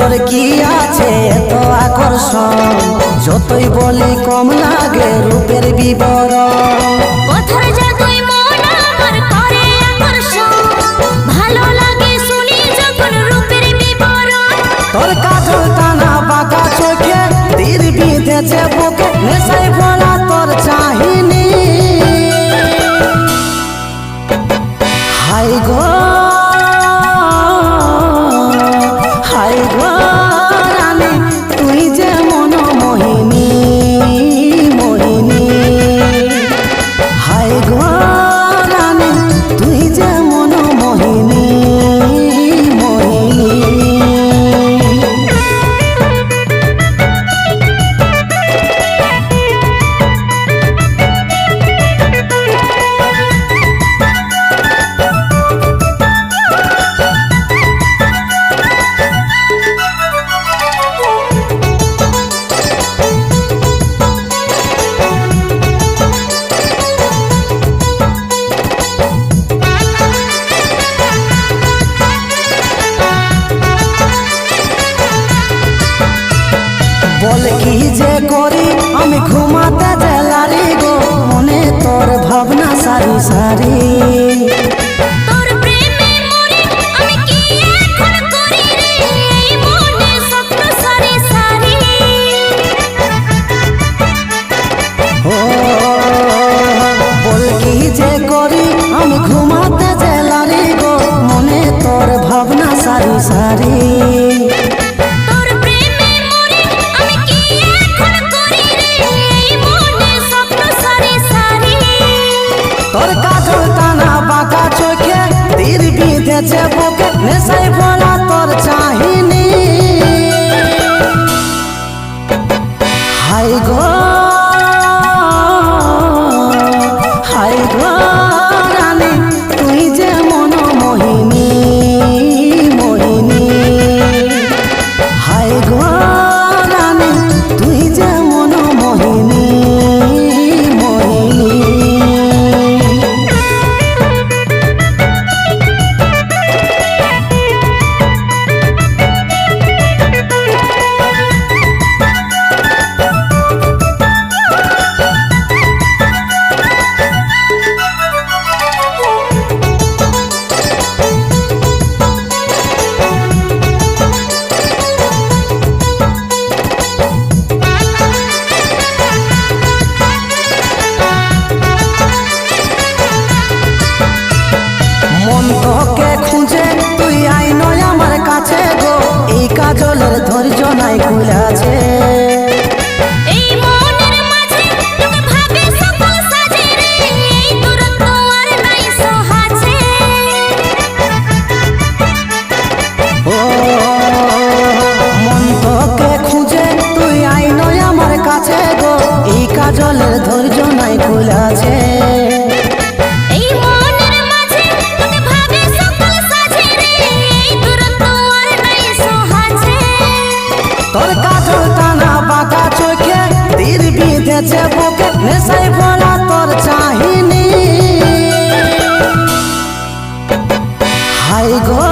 তোর কি আছে এত আকর্ষণ, যতই বলি কম লাগে রূপের বিবরণ। কথার জাদুই মন আমার করে আকর্ষণ, ভালো লাগে শুনি যখন রূপের বিবরণ। তোর কাজল টানা বাঁকা চোখে তীর বিঁধেছে বুকে, নেশায় ভোলা তোর চাহিনি। হাই গো হাই গো রানী, তুই যে মন মোহিনী মোহিনী। হাই গো রানী, তুই যে মন মোহিনী মোহিনী। বল কি যে করি আমি ঘুমাতে জেলারি গো, মনে তোর ভাবনা সারি সারি। তোর প্রেমে মরি আমি কি এখন করি রে, এই মনে স্বপ্ন সারি সারি। ও বল কি যে করি আমি ঘুমাতে জেলারি গো, মনে তোর ভাবনা সারি সারি। তোর প্রেমে মরি আমি কি এখন করি রে, এই মনে স্বপ্ন সারি সারি। তোর কাজল টানা বাঁকা চোখে তীর বিঁধেছে বুকে, নেশায় ভোলা তোর চাহিনি। হাই গো হাই গো রানী, তুই যে মন মোহিনী মোহিনী। হাই গো রানী, তুই যে মন মোহিনী মোহিনী। মন তোকে খুঁজে তুই আই নয় আমার কাছে গো, এই কাজলের ধৈর্য নাই খুলেছে। এই মনের মাঝে তুমি ভাবে সকল সাজে রে, এই দূরত্ব আর নাই সহাছে। ও মন তোকে খুঁজে তুই আই নয় আমার কাছে গো, এই কাজলের ধৈর্য নাই খুলেছে। এই মনের মাঝে তুমি ভাবে সকল সাজে রে, এই দূরত্ব আর নাই সহাছে। তোর কাজল টানা বাঁকা চোখে তীর বিঁধেছে বুকে, নেশায় ভোলা তোর চাহিনি। হাই গো